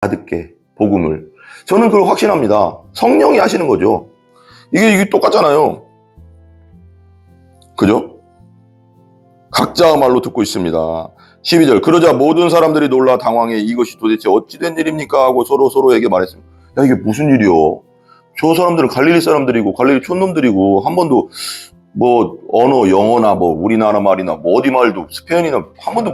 알아듣게, 복음을. 저는 그걸 확신합니다. 성령이 하시는 거죠. 이게 똑같잖아요. 그죠? 각자 말로 듣고 있습니다. 12절. 그러자 모든 사람들이 놀라 당황해 이것이 도대체 어찌된 일입니까? 하고 서로에게 말했습니다. 야, 이게 무슨 일이요? 저 사람들은 갈릴리 사람들이고 갈릴리 촌놈들이고 한 번도 뭐 언어, 영어나 뭐 우리나라 말이나 뭐 어디 말도 스페인이나 한 번도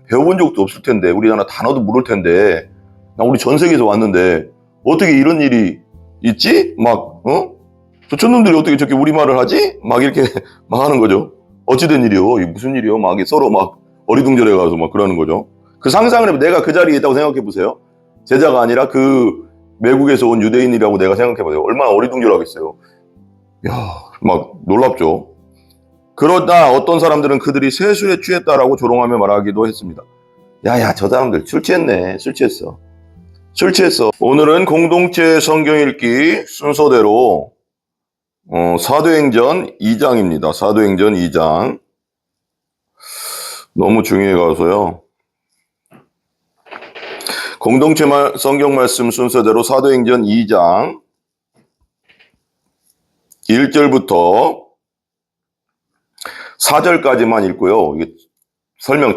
배워본 적도 없을 텐데, 우리나라 단어도 모를 텐데, 나 우리 전 세계에서 왔는데 어떻게 이런 일이 있지? 막 저 촌놈들이 어떻게 저렇게 우리말을 하지? 막 이렇게 막 하는 거죠. 어찌된 일이요? 이게 무슨 일이요? 막 서로 막 어리둥절해 가서 막 그러는 거죠. 그 상상을 해보면 내가 그 자리에 있다고 생각해 보세요. 제자가 아니라 그 외국에서 온 유대인이라고 내가 생각해 보세요. 얼마나 어리둥절하겠어요. 야, 막 놀랍죠. 그러다 어떤 사람들은 그들이 세술에 취했다라고 조롱하며 말하기도 했습니다. 야야, 저 사람들 술 취했네. 술 취했어. 오늘은 공동체 성경 읽기 순서대로 사도행전 2장입니다. 사도행전 2장. 너무 중요해 가서요. 공동체 성경 말씀 순서대로 사도행전 2장 1절부터 4절까지만 읽고요. 이게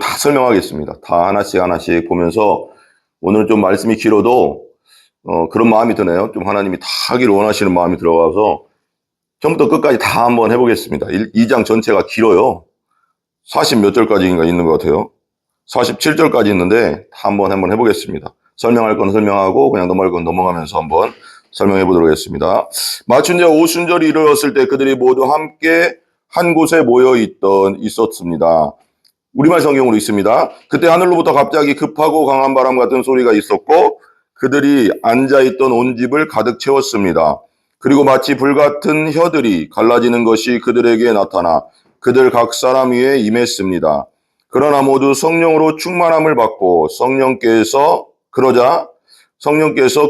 다 설명하겠습니다. 다 하나씩 보면서 오늘 좀 말씀이 길어도 그런 마음이 드네요. 좀 하나님이 다 하기를 원하시는 마음이 들어가서 처음부터 끝까지 다 한번 해보겠습니다. 2장 전체가 길어요. 40 몇 절까지인가 있는 것 같아요. 47절까지 있는데 다 한번 해보겠습니다. 설명할 건 설명하고 그냥 넘어갈 건 넘어가면서 한번 설명해 보도록 하겠습니다. 마춘절 오순절이 이르렀을 때 그들이 모두 함께 한 곳에 모여 있었습니다. 우리말 성경으로 있습니다. 그때 하늘로부터 갑자기 급하고 강한 바람 같은 소리가 있었고 그들이 앉아있던 온 집을 가득 채웠습니다. 그리고 마치 불같은 혀들이 갈라지는 것이 그들에게 나타나 그들 각 사람 위에 임했습니다. 그러나 모두 성령으로 충만함을 받고 성령께서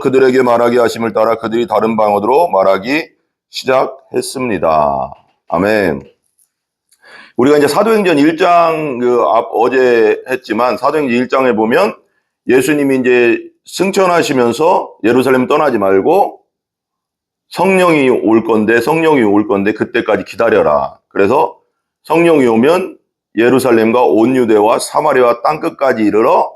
그들에게 말하게 하심을 따라 그들이 다른 방언으로 말하기 시작했습니다. 아멘. 우리가 이제 사도행전 1장 어제 했지만 사도행전 1장에 보면 예수님이 이제 승천하시면서 예루살렘 떠나지 말고 성령이 올 건데 그때까지 기다려라. 그래서 성령이 오면 예루살렘과 온 유대와 사마리아 땅끝까지 이르러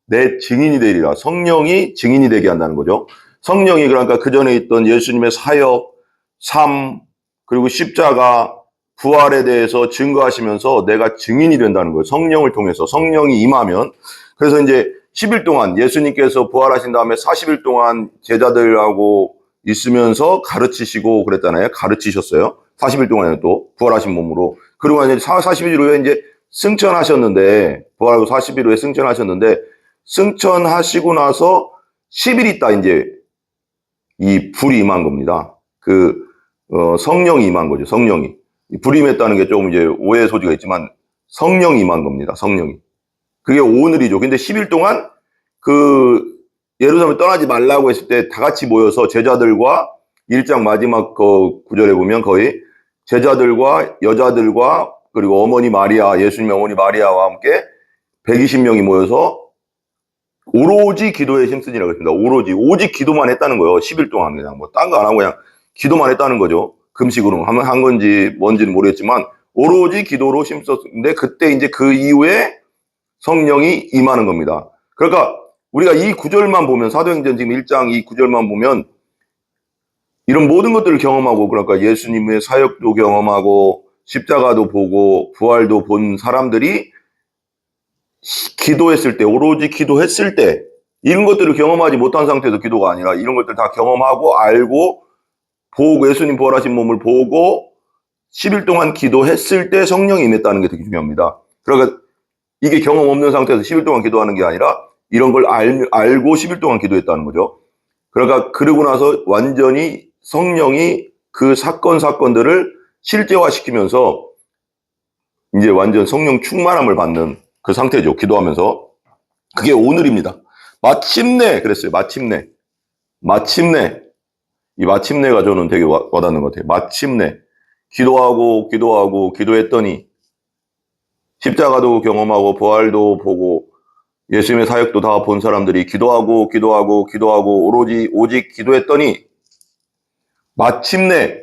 내 증인이 되리라. 성령이 증인이 되게 한다는 거죠. 성령이 그러니까 그 전에 있던 예수님의 사역, 삶, 그리고 십자가, 부활에 대해서 증거하시면서 내가 증인이 된다는 거예요. 성령을 통해서. 성령이 임하면. 그래서 이제 10일 동안 예수님께서 부활하신 다음에 40일 동안 제자들하고 있으면서 가르치시고 그랬잖아요. 가르치셨어요. 40일 동안에 또 부활하신 몸으로. 그리고 이제 40일 후에 이제 승천하셨는데, 부활하고 40일 후에 승천하셨는데, 승천하시고 나서 10일 있다 이제 이 불이 임한 겁니다. 성령이 임한 거죠. 성령이. 불이 임했다는 게 조금 이제 오해 소지가 있지만 성령이 임한 겁니다. 성령이. 그게 오늘이죠. 근데 10일 동안 예루살렘을 떠나지 말라고 했을 때 다 같이 모여서 제자들과 1장 마지막 구절에 보면 거의 제자들과 여자들과 그리고 어머니 마리아, 예수님의 어머니 마리아와 함께 120명이 모여서 오로지 기도에 힘쓰니라고 했습니다. 오직 기도만 했다는 거예요. 10일 동안 그냥 뭐 딴 거 안 하고 그냥 기도만 했다는 거죠. 금식으로 한 건지 뭔지는 모르겠지만 오로지 기도로 힘썼는데 그때 이제 그 이후에 성령이 임하는 겁니다. 그러니까 우리가 이 구절만 보면 사도행전 지금 1장 이 구절만 보면 이런 모든 것들을 경험하고 그러니까 예수님의 사역도 경험하고 십자가도 보고 부활도 본 사람들이 기도했을 때 오로지 기도했을 때 이런 것들을 경험하지 못한 상태에서 기도가 아니라 이런 것들 다 경험하고 알고 보고 예수님 부활하신 몸을 보고 10일 동안 기도했을 때 성령이 임했다는 게 되게 중요합니다. 그러니까 이게 경험 없는 상태에서 10일 동안 기도하는 게 아니라 이런 걸 알고 10일 동안 기도했다는 거죠. 그러니까 그러고 나서 완전히 성령이 그 사건들을 실제화시키면서 이제 완전 성령 충만함을 받는 그 상태죠. 기도하면서. 그게 오늘입니다. 마침내 그랬어요. 마침내. 이 마침내가 저는 되게 와닿는 것 같아요. 마침내. 기도했더니 십자가도 경험하고 부활도 보고 예수님의 사역도 다 본 사람들이 기도하고 오직 기도했더니 마침내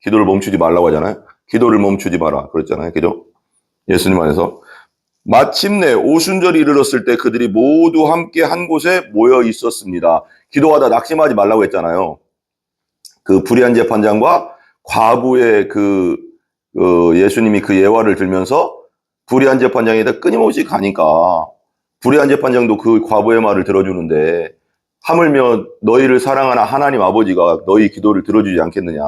기도를 멈추지 말라고 하잖아요. 기도를 멈추지 마라 그랬잖아요. 그죠? 예수님 안에서 마침내 오순절이 이르렀을 때 그들이 모두 함께 한 곳에 모여 있었습니다. 기도하다 낙심하지 말라고 했잖아요. 그 불의한 재판장과 과부의 예수님이 그 예화를 들면서 불의한 재판장에다 끊임없이 가니까 불의한 재판장도 그 과부의 말을 들어주는데 하물며 너희를 사랑하는 하나님 아버지가 너희 기도를 들어주지 않겠느냐.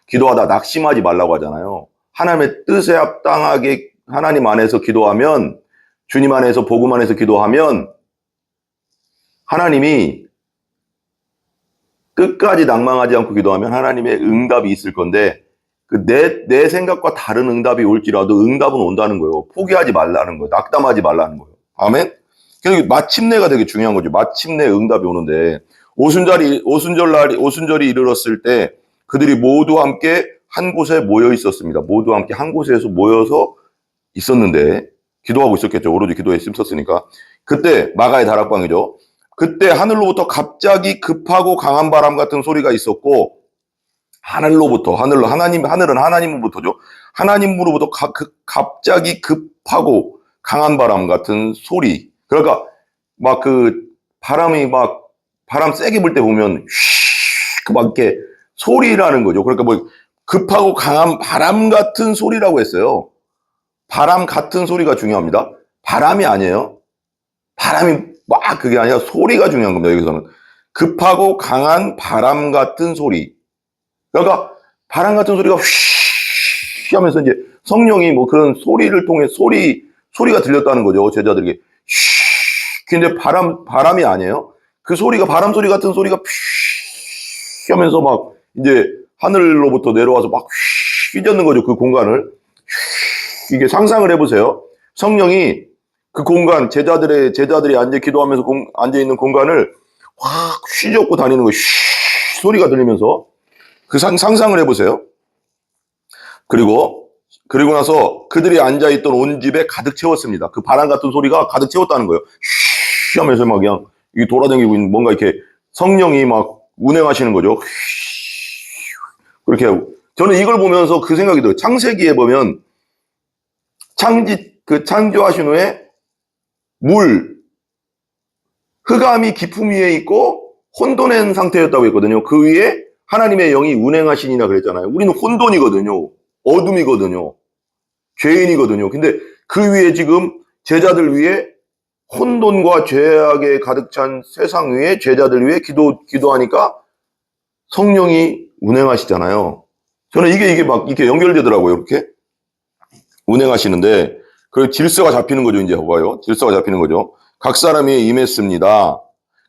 기도하다 낙심하지 말라고 하잖아요. 하나님의 뜻에 합당하게 하나님 안에서 기도하면, 주님 안에서 복음 안에서 기도하면 하나님이 끝까지 낭망하지 않고 기도하면 하나님의 응답이 있을 건데 내 생각과 다른 응답이 올지라도 응답은 온다는 거예요. 포기하지 말라는 거예요. 낙담하지 말라는 거예요. 아멘? 그러니까 마침내가 되게 중요한 거죠. 마침내 응답이 오는데 오순절이 이르렀을 때 그들이 모두 함께 한 곳에 모여 있었습니다. 모두 함께 한 곳에서 모여서 있었는데 기도하고 있었겠죠. 오로지 기도에 힘썼으니까. 그때 마가의 다락방이죠. 그때 하늘로부터 갑자기 급하고 강한 바람 같은 소리가 있었고 하늘은 하나님으로부터죠. 하나님으로부터 갑자기 급하고 강한 바람 같은 소리. 그러니까 막 바람 세게 불 때 보면 막 이렇게 소리라는 거죠. 그러니까 뭐 급하고 강한 바람 같은 소리라고 했어요. 바람 같은 소리가 중요합니다. 바람이 아니에요. 바람이 막 그게 아니라 소리가 중요한 겁니다. 여기서는 급하고 강한 바람 같은 소리. 그러니까 바람 같은 소리가 휘 하면서 이제 성령이 뭐 그런 소리를 통해 소리가 들렸다는 거죠. 제자들에게 휘. 근데 바람이 아니에요. 그 소리가 바람 소리 같은 소리가 휘 하면서 막 이제 하늘로부터 내려와서 막 휘젓는 거죠. 그 공간을. 이게 상상을 해보세요. 성령이 그 공간, 제자들이 앉아 있는 공간을 확 휘젓고 다니는 거, 소리가 들리면서 그 상상을 해보세요. 그리고 나서 그들이 앉아있던 온 집에 가득 채웠습니다. 그 바람 같은 소리가 가득 채웠다는 거예요. 휘 하면서 막 그냥 돌아다니고 있는 뭔가 이렇게 성령이 막 운행하시는 거죠. 그렇게 하고. 저는 이걸 보면서 그 생각이 들어요. 창세기에 보면 창조하신 후에 흑암이 깊음 위에 있고 혼돈한 상태였다고 했거든요. 그 위에 하나님의 영이 운행하시니라 그랬잖아요. 우리는 혼돈이거든요. 어둠이거든요. 죄인이거든요. 근데 그 위에 지금 제자들 위에 혼돈과 죄악에 가득 찬 세상 위에 제자들 위에 기도하니까 성령이 운행하시잖아요. 저는 이게 막 이렇게 연결되더라고요. 이렇게 운행하시는데 그 질서가 잡히는 거죠. 이제 봐봐요. 질서가 잡히는 거죠. 각 사람이 임했습니다.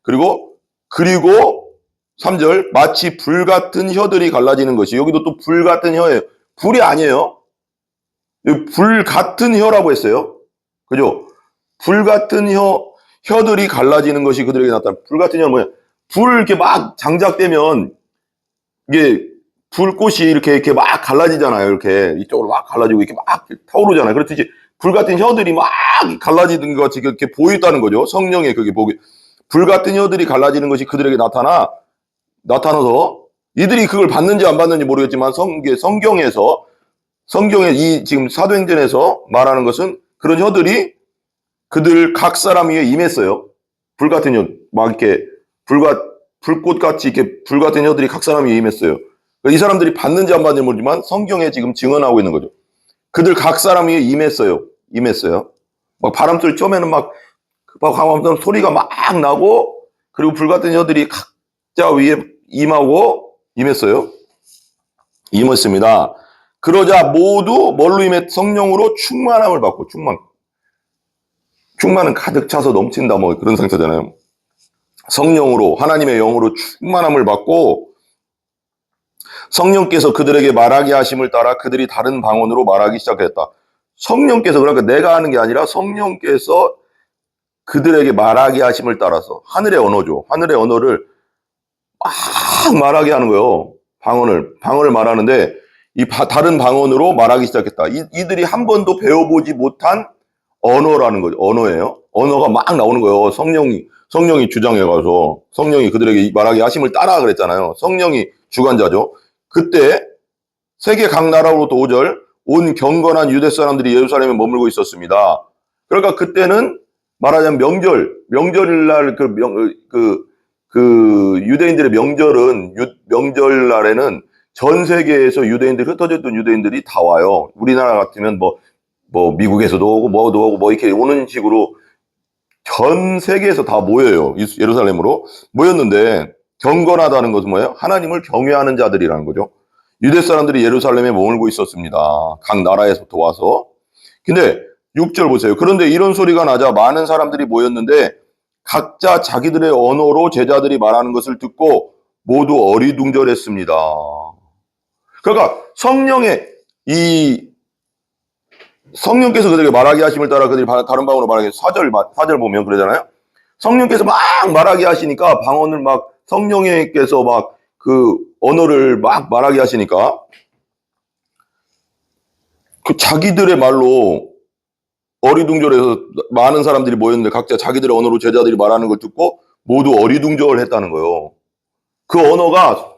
그리고 3절 마치 불 같은 혀들이 갈라지는 것이. 여기도 또 불 같은 혀예요. 불이 아니에요. 불 같은 혀라고 했어요. 그죠? 불 같은 혀들이 갈라지는 것이 그들에게 나타나. 불 같은 혀는 뭐야? 불 이렇게 막 장작되면 이게 불꽃이 이렇게 막 갈라지잖아요. 이렇게 이쪽으로 막 갈라지고 이렇게 막 타오르잖아요. 그렇듯이 불 같은 혀들이 막 갈라지는 것 같이 이렇게 보였다는 거죠. 성령의 그게 불 같은 혀들이 갈라지는 것이 그들에게 나타나서 이들이 그걸 받는지 안 받는지 모르겠지만 성경에 이 지금 사도행전에서 말하는 것은 그런 혀들이 그들 각 사람 위에 임했어요. 불 같은 혀, 막 이렇게 불꽃같이 이렇게 불 같은 혀들이 각 사람 위에 임했어요. 이 사람들이 받는지 안 받는지 모르지만 성경에 지금 증언하고 있는 거죠. 그들 각 사람 위에 임했어요. 막 바람소리 처음에는 막 하면서 소리가 막 나고 그리고 불 같은 혀들이 각자 위에 임했어요. 임했습니다. 그러자 모두 뭘로 성령으로 충만함을 받고 충만은 가득 차서 넘친다 뭐 그런 상태잖아요. 성령으로 하나님의 영으로 충만함을 받고 성령께서 그들에게 말하게 하심을 따라 그들이 다른 방언으로 말하기 시작했다. 성령께서 그러니까 내가 하는 게 아니라 성령께서 그들에게 말하게 하심을 따라서 하늘의 언어죠. 하늘의 언어를 막 말하게 하는 거예요. 방언을 말하는데 다른 방언으로 말하기 시작했다. 이들이 한 번도 배워보지 못한 언어라는 거죠. 언어예요. 언어가 막 나오는 거예요. 성령이 주장해가서 성령이 그들에게 말하게 하심을 따라 그랬잖아요. 성령이 주관자죠. 그때 세계 각 나라로부터 5절 온 경건한 유대 사람들이 예루살렘에 머물고 있었습니다. 그러니까 그때는 말하자면 명절날 그 유대인들의 명절날에는 전 세계에서 유대인들이 흩어져 있던 유대인들이 다 와요. 우리나라 같으면 뭐 미국에서도 오고 뭐도 오고 뭐 이렇게 오는 식으로 전 세계에서 다 모여요. 예루살렘으로 모였는데 경건하다는 것은 뭐예요? 하나님을 경외하는 자들이라는 거죠. 유대 사람들이 예루살렘에 머물고 있었습니다. 각 나라에서부터 와서. 근데 6절 보세요. 그런데 이런 소리가 나자 많은 사람들이 모였는데 각자 자기들의 언어로 제자들이 말하는 것을 듣고 모두 어리둥절했습니다. 그러니까 성령께서 그들에게 말하게 하심을 따라 그들이 다른 방언으로 말하게 4절 보면 그러잖아요. 성령께서 막 말하게 하시니까 방언을 막 성령께서 막 그 언어를 막 말하게 하시니까 그 자기들의 말로 어리둥절해서 많은 사람들이 모였는데 각자 자기들의 언어로 제자들이 말하는 걸 듣고 모두 어리둥절했다는 거예요. 그 언어가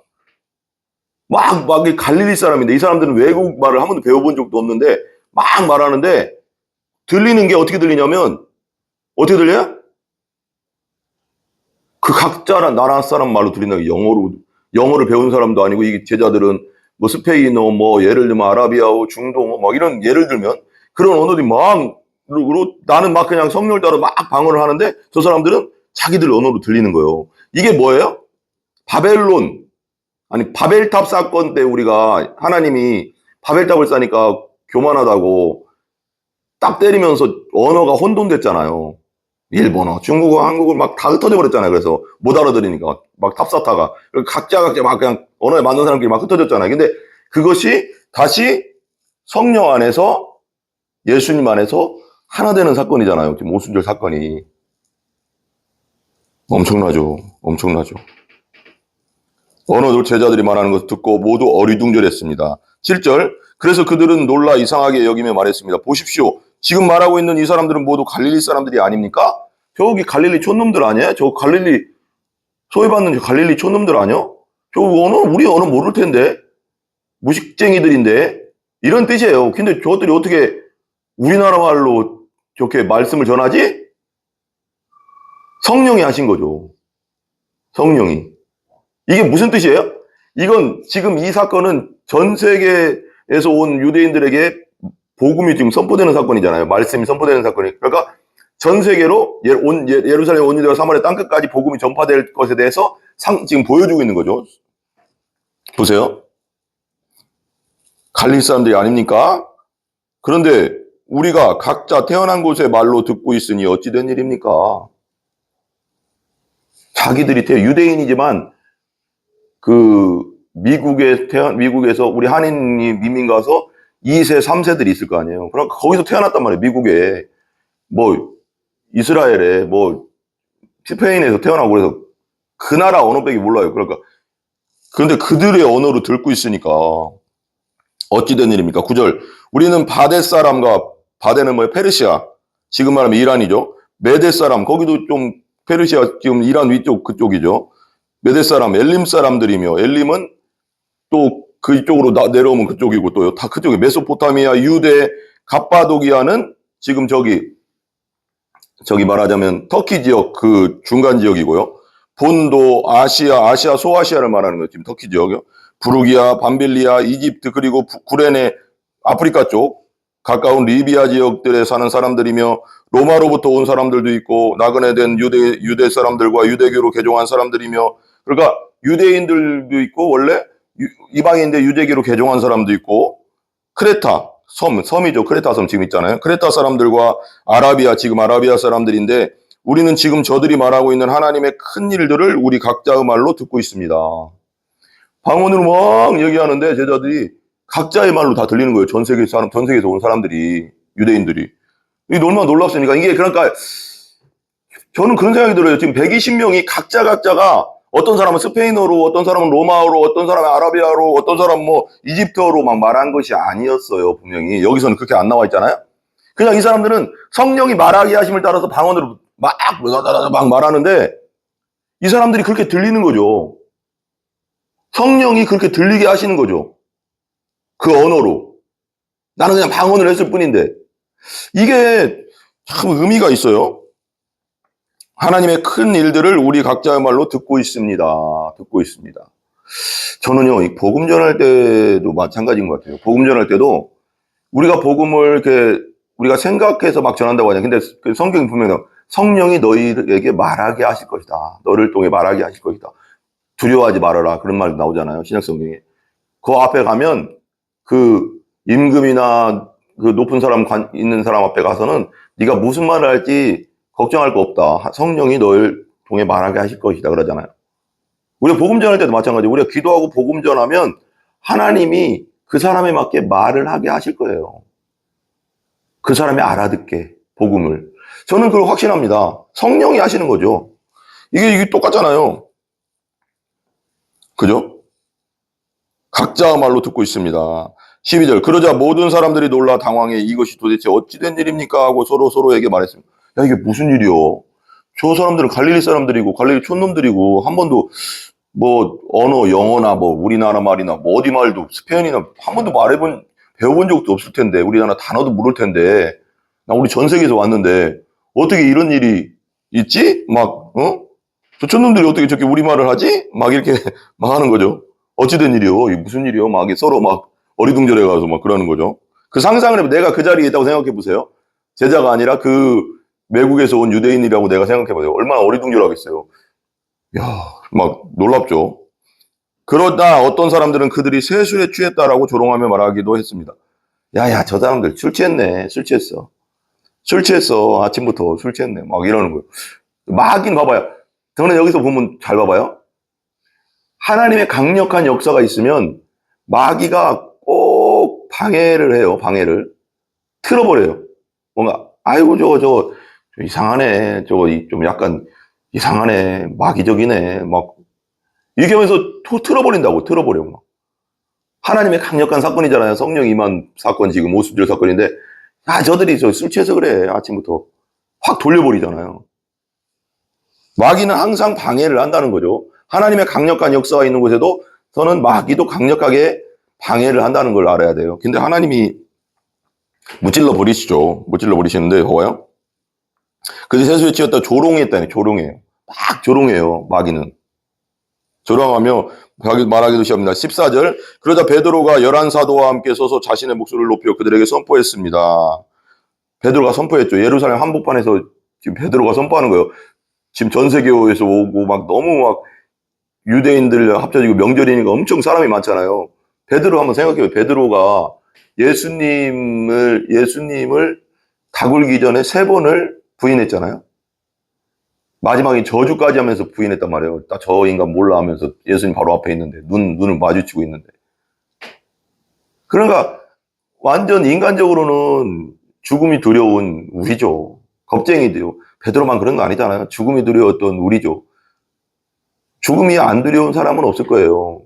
막 갈릴리 사람인데 이 사람들은 외국말을 한 번도 배워본 적도 없는데 막 말하는데 들리는 게 어떻게 들리냐면 어떻게 들려요? 그 각자 나라 사람 말로 들린다는 게 영어를 배운 사람도 아니고 이 제자들은 뭐 스페인어 뭐 예를 들면 아라비아어 중동어 막 이런 예를 들면 그런 언어들이 막 나는 막 그냥 성령을 따라 막 방언을 하는데 저 사람들은 자기들 언어로 들리는 거예요. 이게 뭐예요? 바벨탑 사건 때 우리가 하나님이 바벨탑을 쌓으니까 교만하다고 딱 때리면서 언어가 혼돈됐잖아요. 일본어, 중국어, 한국어 막 다 흩어져 버렸잖아요. 그래서 못 알아들으니까 막 탑사타가 각자 막 그냥 언어에 맞는 사람끼리 막 흩어졌잖아요. 근데 그것이 다시 성령 안에서 예수님 안에서 하나 되는 사건이잖아요. 지금 오순절 사건이 엄청나죠. 언어로 제자들이 말하는 것을 듣고 모두 어리둥절했습니다. 7절 그래서 그들은 놀라 이상하게 여기며 말했습니다. 보십시오. 지금 말하고 있는 이 사람들은 모두 갈릴리 사람들이 아닙니까? 저기 갈릴리 촌놈들 아니에요? 저 갈릴리 소외받는 저 갈릴리 촌놈들 아니요? 우리 언어 모를 텐데 무식쟁이들인데 이런 뜻이에요. 근데 저것들이 어떻게 우리나라 말로 저렇게 말씀을 전하지? 성령이 하신 거죠. 성령이. 이게 무슨 뜻이에요? 이건 지금 이 사건은 전 세계에서 온 유대인들에게 복음이 지금 선포되는 사건이잖아요. 말씀이 선포되는 사건이. 그러니까 전 세계로 예루살렘 온 유대와 사마리아 땅끝까지 복음이 전파될 것에 대해서 지금 보여주고 있는 거죠. 보세요. 갈릴 사람들이 아닙니까? 그런데 우리가 각자 태어난 곳의 말로 듣고 있으니 어찌 된 일입니까? 자기들이 유대인이지만 미국에서 우리 한인이 이민 가서 2세, 3세들이 있을 거 아니에요. 그럼 거기서 태어났단 말이에요. 미국에. 이스라엘에, 스페인에서 태어나고 그래서 그 나라 언어밖에 몰라요. 그런데 그들의 언어로 듣고 있으니까 어찌된 일입니까? 9절. 우리는 바데는 뭐예요? 페르시아. 지금 말하면 이란이죠. 메데 사람, 거기도 좀 페르시아, 지금 이란 위쪽 그쪽이죠. 메데 사람, 엘림 사람들이며, 엘림은 또 그쪽으로 내려오면 그쪽이고 또요. 다 그쪽에 메소포타미아, 유대, 갑바도기아는 지금 저기 말하자면 터키 지역 그 중간 지역이고요. 본도, 아시아 소아시아를 말하는 거예요. 지금 터키 지역이요. 부르기아, 밤빌리아, 이집트 그리고 구레네 아프리카 쪽 가까운 리비아 지역들에 사는 사람들이며 로마로부터 온 사람들도 있고 나그네 된 유대 사람들과 유대교로 개종한 사람들이며 그러니까 유대인들도 있고 원래 이방인데 유대교로 개종한 사람도 있고 크레타 섬이죠. 크레타 섬 지금 있잖아요. 크레타 사람들과 지금 아라비아 사람들인데 우리는 지금 저들이 말하고 있는 하나님의 큰 일들을 우리 각자의 말로 듣고 있습니다. 방언으로 막 얘기하는데 제자들이 각자의 말로 다 들리는 거예요. 전 세계에서 온 사람들이, 유대인들이. 이게 얼마나 놀랍습니까? 이게 그러니까 저는 그런 생각이 들어요. 지금 120명이 각자가 어떤 사람은 스페인어로, 어떤 사람은 로마어로, 어떤 사람은 아라비아로, 어떤 사람은 이집트어로 막 말한 것이 아니었어요. 분명히. 여기서는 그렇게 안 나와 있잖아요. 그냥 이 사람들은 성령이 말하게 하심을 따라서 방언으로 막 말하는데 이 사람들이 그렇게 들리는 거죠. 성령이 그렇게 들리게 하시는 거죠. 그 언어로. 나는 그냥 방언을 했을 뿐인데. 이게 참 의미가 있어요. 하나님의 큰 일들을 우리 각자의 말로 듣고 있습니다. 듣고 있습니다. 저는요, 이 복음 전할 때도 마찬가지인 것 같아요. 복음 전할 때도 우리가 복음을 이렇게 우리가 생각해서 막 전한다고 하잖아요. 근데 그 성경이 분명히 성령이 너희에게 말하게 하실 것이다. 너를 통해 말하게 하실 것이다. 두려워하지 말아라. 그런 말 나오잖아요. 신약 성경에. 그 앞에 가면 그 임금이나 그 높은 사람 있는 사람 앞에 가서는 네가 무슨 말을 할지 걱정할 거 없다. 성령이 너를 통해 말하게 하실 것이다. 그러잖아요. 우리가 복음 전할 때도 마찬가지예요. 우리가 기도하고 복음 전하면 하나님이 그 사람에 맞게 말을 하게 하실 거예요. 그 사람이 알아듣게, 복음을. 저는 그걸 확신합니다. 성령이 하시는 거죠. 이게 똑같잖아요. 그죠? 각자 말로 듣고 있습니다. 12절. 그러자 모든 사람들이 놀라 당황해 이것이 도대체 어찌된 일입니까? 하고 서로에게 말했습니다. 야, 이게 무슨 일이요? 저 사람들은 갈릴리 사람들이고, 갈릴리 촌놈들이고, 한 번도 뭐, 언어, 영어나 뭐, 우리나라 말이나 뭐, 어디 말도, 스페인이나 한 번도 배워본 적도 없을 텐데, 우리나라 단어도 모를 텐데, 나 우리 전 세계에서 왔는데, 어떻게 이런 일이 있지? 막, 저 촌놈들이 어떻게 저렇게 우리말을 하지? 막 이렇게 막 하는 거죠. 어찌된 일이요? 이게 무슨 일이요? 막 서로 막 어리둥절해 가서 막 그러는 거죠. 그 상상을 해보면 내가 그 자리에 있다고 생각해 보세요. 제자가 아니라 그 외국에서 온 유대인이라고 내가 생각해 보세요. 얼마나 어리둥절하겠어요. 야, 막 놀랍죠. 그러다 어떤 사람들은 그들이 세술에 취했다라고 조롱하며 말하기도 했습니다. 야야, 저 사람들 술 취했네. 술 취했어. 술 취했어. 아침부터 술 취했네. 막 이러는 거예요. 막인 봐봐요. 저는 여기서 보면 잘 봐봐요. 하나님의 강력한 역사가 있으면 마귀가 꼭 방해를 해요. 방해를. 틀어버려요. 뭔가 아이고 저거 이상하네. 저거 좀 약간 이상하네. 마귀적이네. 막 이렇게 하면서 틀어버린다고. 틀어버려. 막. 하나님의 강력한 사건이잖아요. 성령 임한 사건, 지금 오순절 사건인데 저들이 술 취해서 그래. 아침부터 확 돌려버리잖아요. 마귀는 항상 방해를 한다는 거죠. 하나님의 강력한 역사가 있는 곳에도 저는 마귀도 강력하게 방해를 한다는 걸 알아야 돼요. 근데 하나님이 무찔러 버리시죠. 무찔러 버리시는데 봐봐요. 그래서 세수에 치였다 조롱했다니. 조롱해요. 막 조롱해요. 마귀는. 조롱하며 말하기도 시작합니다. 14절. 그러자 베드로가 11사도와 함께 서서 자신의 목소리를 높여 그들에게 선포했습니다. 베드로가 선포했죠. 예루살렘 한복판에서 지금 베드로가 선포하는 거예요. 지금 전 세계에서 오고 막 너무 막 유대인들 합쳐지고 명절이니까 엄청 사람이 많잖아요. 베드로 한번 생각해요. 베드로가 예수님을 다굴기 전에 3번을 부인했잖아요. 마지막에 저주까지 하면서 부인했단 말이에요. 딱 저 인간 몰라 하면서 예수님 바로 앞에 있는데 눈을 마주치고 있는데. 그러니까 완전 인간적으로는 죽음이 두려운 우리죠. 겁쟁이들요. 베드로만 그런 거 아니잖아요. 죽음이 두려웠던 우리죠. 죽음이 안 두려운 사람은 없을 거예요.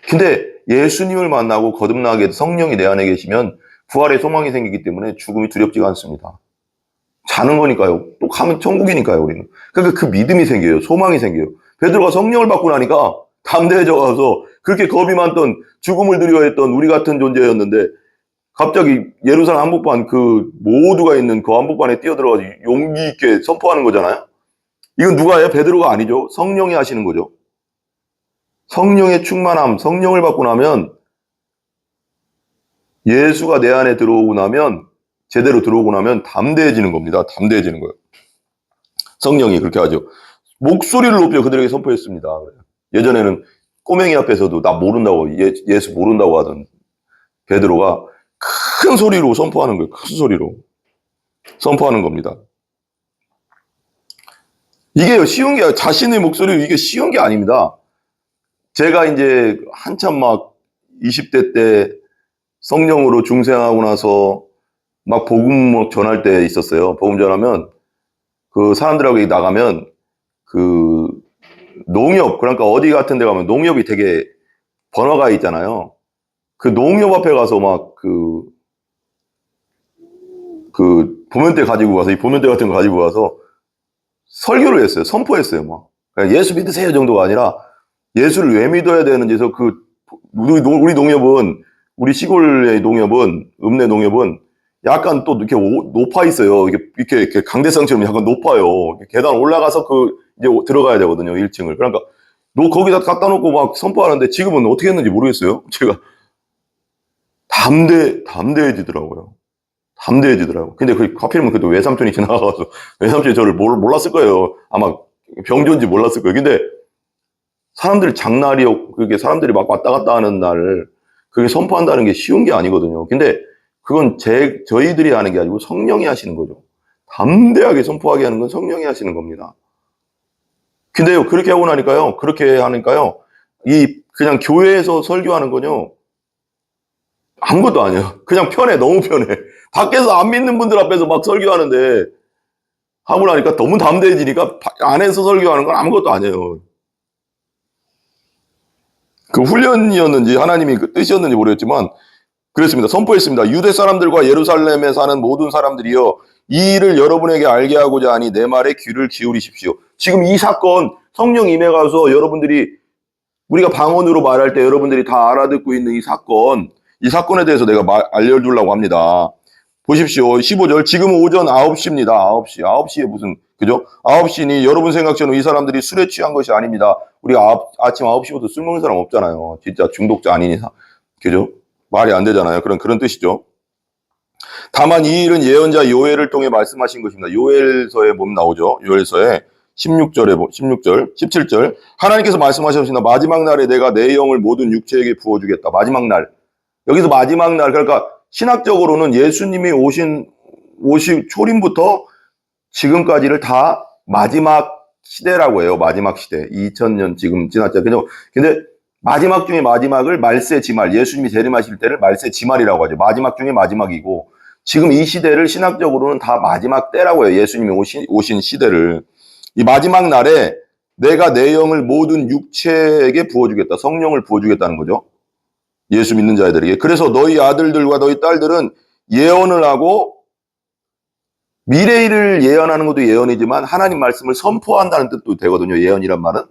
근데 예수님을 만나고 거듭나게 성령이 내 안에 계시면 부활의 소망이 생기기 때문에 죽음이 두렵지가 않습니다. 자는 거니까요. 또 가면 천국이니까요, 우리는. 그러니까 그 믿음이 생겨요. 소망이 생겨요. 베드로가 성령을 받고 나니까 담대해져 가서 그렇게 겁이 많던 죽음을 두려워했던 우리 같은 존재였는데 갑자기 예루살렘 한복판 그 모두가 있는 그 한복판에 뛰어들어가서 용기 있게 선포하는 거잖아요. 이건 누가 해요? 베드로가 아니죠. 성령이 하시는 거죠. 성령의 충만함, 성령을 받고 나면 예수가 내 안에 들어오고 나면 제대로 들어오고 나면 담대해지는 겁니다. 담대해지는 거예요. 성령이 그렇게 하죠. 목소리를 높여 그들에게 선포했습니다. 예전에는 꼬맹이 앞에서도 나 모른다고 예수 모른다고 하던 베드로가 큰 소리로 선포하는 거예요. 큰 소리로 선포하는 겁니다. 이게 쉬운 게 자신의 목소리로 이게 쉬운 게 아닙니다. 제가 이제 한참 막 20대 때 성령으로 중생하고 나서 막 복음 전할 때 있었어요. 복음 전하면 그 사람들하고 나가면 그 농협, 그러니까 어디 같은 데 가면 농협이 되게 번화가에 있잖아요. 그 농협 앞에 가서 막 그 그 보면대 가지고 가서, 이 보면대 같은 거 가지고 가서 설교를 했어요. 선포했어요. 막 그러니까 예수 믿으세요 정도가 아니라 예수를 왜 믿어야 되는지에서 우리 농협은, 우리 시골의 농협은, 읍내 농협은 약간 또 이렇게 높아 있어요. 이렇게 강대상처럼 약간 높아요. 계단 올라가서 이제 들어가야 되거든요. 1층을. 그러니까 거기다 갖다 놓고 막 선포하는데 지금은 어떻게 했는지 모르겠어요. 제가 담대해지더라고요. 담대해지더라고요. 근데 하필이면 그래도 외삼촌이 지나가서 외삼촌이 저를 몰랐을 거예요. 아마 병조인지 몰랐을 거예요. 근데 사람들이 그게 사람들이 막 왔다 갔다 하는 날, 그게 선포한다는 게 쉬운 게 아니거든요. 근데 그건 저희들이 하는 게 아니고 성령이 하시는 거죠. 담대하게 선포하게 하는 건 성령이 하시는 겁니다. 근데요, 그렇게 하니까요, 그냥 교회에서 설교하는 건요, 아무것도 아니에요. 그냥 편해, 너무 편해. 밖에서 안 믿는 분들 앞에서 막 설교하는데, 하고 나니까 너무 담대해지니까 안에서 설교하는 건 아무것도 아니에요. 그 훈련이었는지 하나님이 그 뜻이었는지 모르겠지만 그랬습니다. 선포했습니다. 유대 사람들과 예루살렘에 사는 모든 사람들이여, 이 일을 여러분에게 알게 하고자 하니 내 말에 귀를 기울이십시오. 지금 이 사건, 성령 임해가서 우리가 방언으로 말할 때 여러분들이 다 알아듣고 있는 이 사건에 대해서 내가 알려주려고 합니다. 보십시오. 15절. 지금 오전 9시입니다. 9시에 무슨, 그죠? 9시니 여러분 생각처럼 이 사람들이 술에 취한 것이 아닙니다. 우리가 아침 9시부터 술 먹는 사람 없잖아요. 진짜 중독자 아닌 이상. 그죠? 말이 안 되잖아요. 그런 뜻이죠. 다만 이 일은 예언자 요엘을 통해 말씀하신 것입니다. 요엘서에 보면 나오죠. 요엘서에 16절, 17절. 하나님께서 말씀하셨습니다. 마지막 날에 내가 내 영을 모든 육체에게 부어주겠다. 마지막 날. 여기서 마지막 날, 그러니까 신학적으로는 예수님이 초림부터 지금까지를 다 마지막 시대라고 해요. 마지막 시대. 2000년 지금 지났잖아요. 근데 마지막 중에 마지막을 말세 지말, 예수님이 재림하실 때를 말세 지말이라고 하죠. 마지막 중에 마지막이고, 지금 이 시대를 신학적으로는 다 마지막 때라고 해요. 예수님이 오신 시대를. 이 마지막 날에 내가 내 영을 모든 육체에게 부어주겠다. 성령을 부어주겠다는 거죠. 예수 믿는 자들에게. 그래서 너희 아들들과 너희 딸들은 예언을 하고, 미래일을 예언하는 것도 예언이지만 하나님 말씀을 선포한다는 뜻도 되거든요. 예언이란 말은.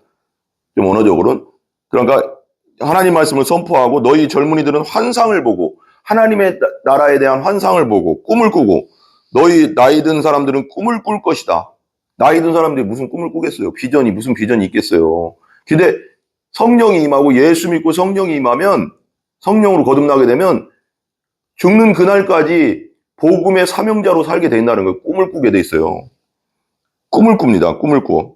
좀 언어적으로는. 그러니까 하나님 말씀을 선포하고, 너희 젊은이들은 환상을 보고, 하나님의 나라에 대한 환상을 보고 꿈을 꾸고, 너희 나이 든 사람들은 꿈을 꿀 것이다. 나이 든 사람들이 무슨 꿈을 꾸겠어요? 무슨 비전이 있겠어요? 근데 성령이 임하고 예수 믿고 성령이 임하면, 성령으로 거듭나게 되면 죽는 그날까지 복음의 사명자로 살게 된다는 거예요. 꿈을 꾸게 돼 있어요. 꿈을 꿉니다. 꿈을 꾸어.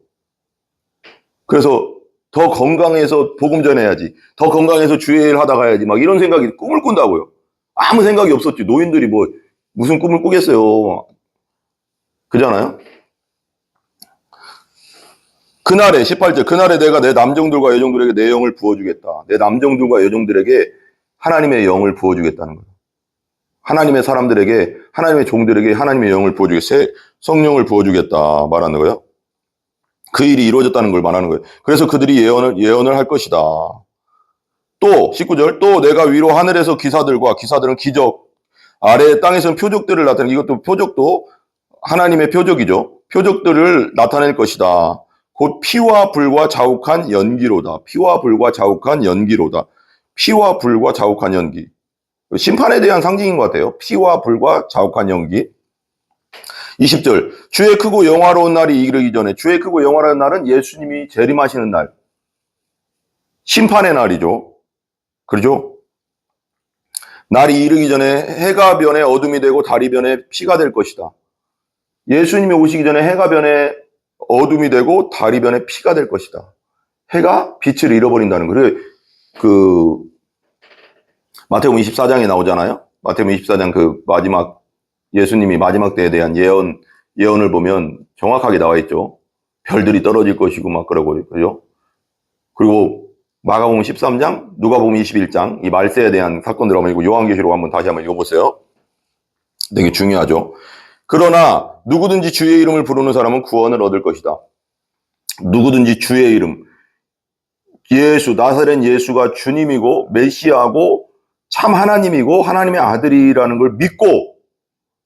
그래서 더 건강해서 복음 전해야지. 더 건강해서 주의 일 하다 가야지. 막 이런 생각이, 꿈을 꾼다고요. 아무 생각이 없었지. 노인들이 무슨 꿈을 꾸겠어요. 그잖아요? 그날에, 18절, 그날에 내가 내 남종들과 여종들에게 내 영을 부어주겠다. 내 남종들과 여종들에게 하나님의 영을 부어주겠다는 거예요. 하나님의 사람들에게, 하나님의 종들에게 하나님의 영을 성령을 부어주겠다 말하는 거예요. 그 일이 이루어졌다는 걸 말하는 거예요. 그래서 그들이 예언을 할 것이다. 또 19절, 또 내가 위로 하늘에서 기사들은 기적, 아래 땅에서는 표적들을 나타내는, 이것도 표적도 하나님의 표적이죠. 표적들을 나타낼 것이다. 곧 피와 불과 자욱한 연기로다. 피와 불과 자욱한 연기로다. 피와 불과 자욱한 연기. 심판에 대한 상징인 것 같아요. 피와 불과 자욱한 연기. 20절, 주의 크고 영화로운 날이 이르기 전에, 주의 크고 영화로운 날은 예수님이 재림하시는 날, 심판의 날이죠. 그렇죠? 날이 이르기 전에 해가 변해 어둠이 되고 달이 변해 피가 될 것이다. 예수님이 오시기 전에 해가 변해 어둠이 되고 달이 변해 피가 될 것이다. 해가 빛을 잃어버린다는 거예요. 마태복음 24장에 나오잖아요. 마태복음 24장 마지막, 예수님이 마지막 때에 대한 예언을 보면 정확하게 나와 있죠. 별들이 떨어질 것이고 막 그러고, 그죠? 그리고 마가복음 13장, 누가복음 21장, 이 말세에 대한 사건들 한번 읽고, 요한계시록 한번 다시 한번 읽어보세요. 되게 중요하죠. 그러나 누구든지 주의 이름을 부르는 사람은 구원을 얻을 것이다. 누구든지 주의 이름, 나사렛 예수가 주님이고 메시아고 참 하나님이고 하나님의 아들이라는 걸 믿고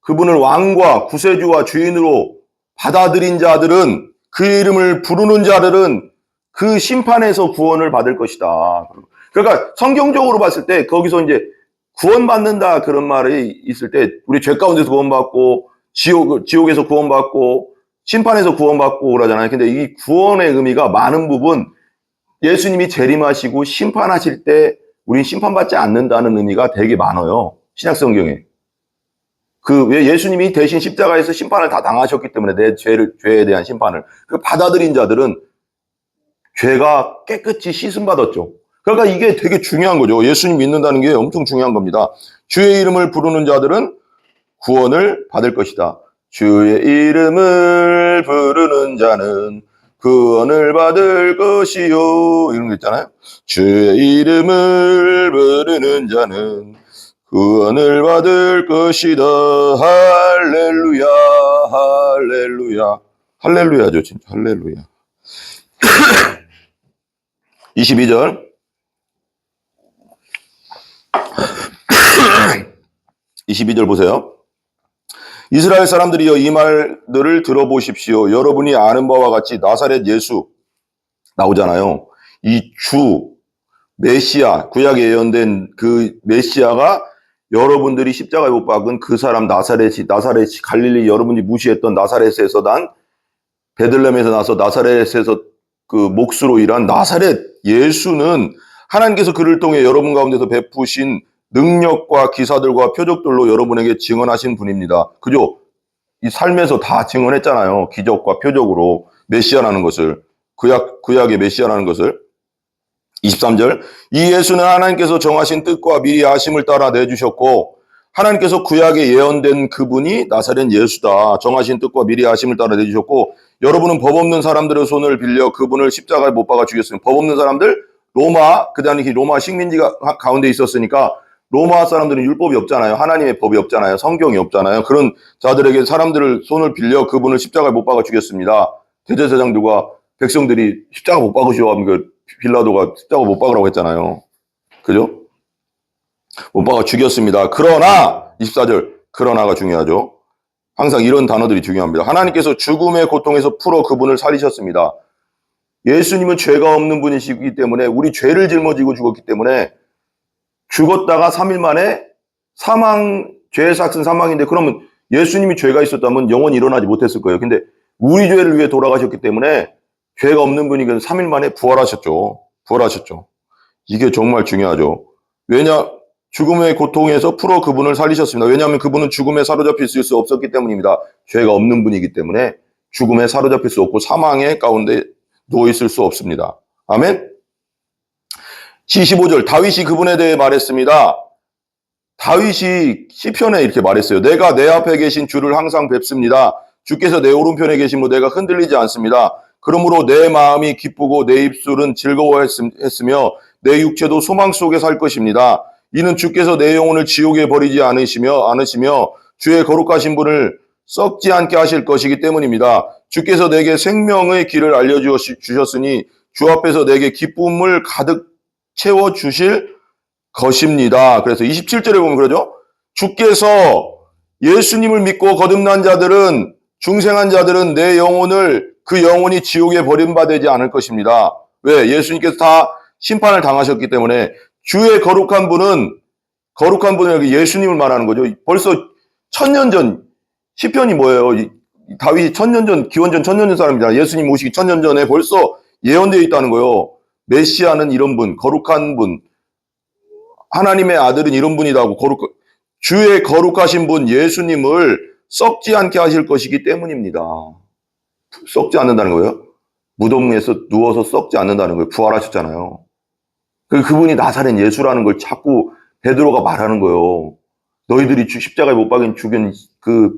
그분을 왕과 구세주와 주인으로 받아들인 자들은, 그 이름을 부르는 자들은 그 심판에서 구원을 받을 것이다. 그러니까 성경적으로 봤을 때 거기서 이제 구원받는다 그런 말이 있을 때 우리 죄 가운데서 구원받고 지옥에서 구원받고 심판에서 구원받고 그러잖아요. 근데 이 구원의 의미가 많은 부분 예수님이 재림하시고 심판하실 때 우린 심판받지 않는다는 의미가 되게 많아요. 신약 성경에. 왜 예수님이 대신 십자가에서 심판을 다 당하셨기 때문에 내 죄에 대한 심판을 받아들인 자들은 죄가 깨끗이 씻음받았죠. 그러니까 이게 되게 중요한 거죠. 예수님 믿는다는 게 엄청 중요한 겁니다. 주의 이름을 부르는 자들은 구원을 받을 것이다. 주의 이름을 부르는 자는 구원을 받을 것이요. 이런 거 있잖아요. 주의 이름을 부르는 자는 구원을 받을 것이다. 할렐루야, 할렐루야. 할렐루야죠, 진짜. 할렐루야. 22절. 22절 보세요. 이스라엘 사람들이여 이 말들을 들어보십시오. 여러분이 아는 바와 같이 나사렛 예수 나오잖아요. 이 주 메시아, 구약에 예언된 그 메시아가 여러분들이 십자가에 못 박은 그 사람 나사렛이 갈릴리 여러분이 무시했던 나사렛에서 난 베들레헴에서 나서 나사렛에서 그 몫으로 일한 나사렛 예수는 하나님께서 그를 통해 여러분 가운데서 베푸신 능력과 기사들과 표적들로 여러분에게 증언하신 분입니다. 그죠? 이 삶에서 다 증언했잖아요. 기적과 표적으로 메시아라는 것을, 구약의 메시아라는 것을. 23절. 이 예수는 하나님께서 정하신 뜻과 미리 아심을 따라 내주셨고 하나님께서 구약에 예언된 그분이 나사렛 예수다. 정하신 뜻과 미리 아심을 따라 내주셨고 여러분은 법 없는 사람들의 손을 빌려 그분을 십자가에 못 박아 죽였습니다. 법 없는 사람들, 로마, 그 당시 로마 식민지가 가운데 있었으니까 로마 사람들은 율법이 없잖아요. 하나님의 법이 없잖아요. 성경이 없잖아요. 그런 자들에게 사람들을 손을 빌려 그분을 십자가에 못 박아 죽였습니다. 대제사장들과 백성들이 십자가 못 박으시오 하면 빌라도가 십자가 못 박으라고 했잖아요. 그죠? 못 박아 죽였습니다. 그러나 24절 그러나가 중요하죠. 항상 이런 단어들이 중요합니다. 하나님께서 죽음의 고통에서 풀어 그분을 살리셨습니다. 예수님은 죄가 없는 분이시기 때문에 우리 죄를 짊어지고 죽었기 때문에 죽었다가 3일 만에 죄의 삭은 사망인데 그러면 예수님이 죄가 있었다면 영원히 일어나지 못했을 거예요. 근데 우리 죄를 위해 돌아가셨기 때문에 죄가 없는 분이 3일 만에 부활하셨죠. 이게 정말 중요하죠. 왜냐? 죽음의 고통에서 풀어 그분을 살리셨습니다. 왜냐하면 그분은 죽음에 사로잡힐 수 없었기 때문입니다. 죄가 없는 분이기 때문에 죽음에 사로잡힐 수 없고 사망의 가운데 누워있을 수 없습니다. 아멘? 75절 다윗이 그분에 대해 말했습니다. 다윗이 시편에 이렇게 말했어요. 내가 내 앞에 계신 주를 항상 뵙습니다. 주께서 내 오른편에 계심으로 내가 흔들리지 않습니다. 그러므로 내 마음이 기쁘고 내 입술은 즐거워했으며 내 육체도 소망 속에 살 것입니다. 이는 주께서 내 영혼을 지옥에 버리지 않으시며 주의 거룩하신 분을 썩지 않게 하실 것이기 때문입니다. 주께서 내게 생명의 길을 알려주셨으니 주 앞에서 내게 기쁨을 가득 채워주실 것입니다. 그래서 27절에 보면 그러죠. 주께서 예수님을 믿고 거듭난 자들은 중생한 자들은 내 영혼을 그 영혼이 지옥에 버림받지 않을 것입니다. 왜? 예수님께서 다 심판을 당하셨기 때문에 주의 거룩한 분은 여기 예수님을 말하는 거죠. 벌써 1000년 전 시편이 뭐예요? 다윗이 1000년 전 기원전 1000년 전 사람이잖아요. 예수님 오시기 1000년 전에 벌써 예언되어 있다는 거예요. 메시아는 이런 분, 거룩한 분, 하나님의 아들은 이런 분이라고 주의 거룩하신 분 예수님을 썩지 않게 하실 것이기 때문입니다. 썩지 않는다는 거예요. 무덤에서 누워서 썩지 않는다는 거예요. 부활하셨잖아요. 그분이 나사렛 예수라는 걸 자꾸 베드로가 말하는 거예요. 너희들이 십자가에 못 박인 죽인 그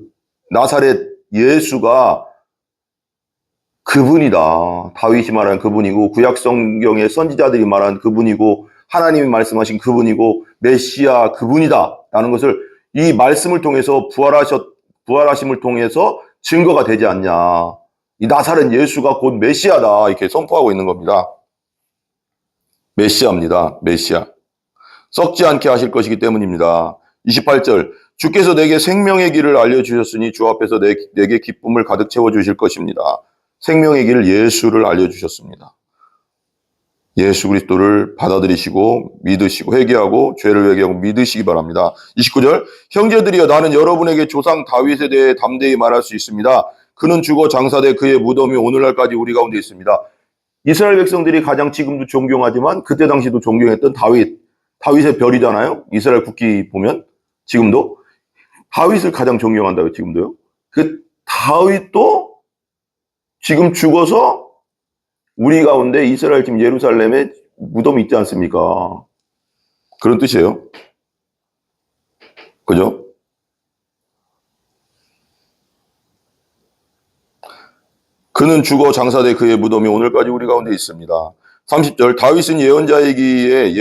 나사렛 예수가 그분이다. 다윗이 말한 그분이고 구약 성경의 선지자들이 말한 그분이고 하나님이 말씀하신 그분이고 메시아 그분이다 라는 것을 이 말씀을 통해서 부활하심을 통해서 증거가 되지 않냐. 이 나사렛 예수가 곧 메시아다 이렇게 선포하고 있는 겁니다. 메시아입니다. 메시아. 썩지 않게 하실 것이기 때문입니다. 28절 주께서 내게 생명의 길을 알려주셨으니 주 앞에서 내게 기쁨을 가득 채워주실 것입니다. 생명의 길 예수를 알려주셨습니다. 예수 그리스도를 받아들이시고 믿으시고 회개하고 죄를 회개하고 믿으시기 바랍니다. 29절 형제들이여 나는 여러분에게 조상 다윗에 대해 담대히 말할 수 있습니다. 그는 죽어 장사돼 그의 무덤이 오늘날까지 우리 가운데 있습니다. 이스라엘 백성들이 가장 지금도 존경하지만 그때 당시도 존경했던 다윗의 별이잖아요. 이스라엘 국기 보면 지금도 다윗을 가장 존경한다고요. 지금도요. 그 다윗도 지금 죽어서 우리 가운데 이스라엘 지금 예루살렘에 무덤이 있지 않습니까? 그런 뜻이에요. 그죠? 그는 죽어 장사돼 그의 무덤이 오늘까지 우리 가운데 있습니다. 30절 다윗은 예언자이기에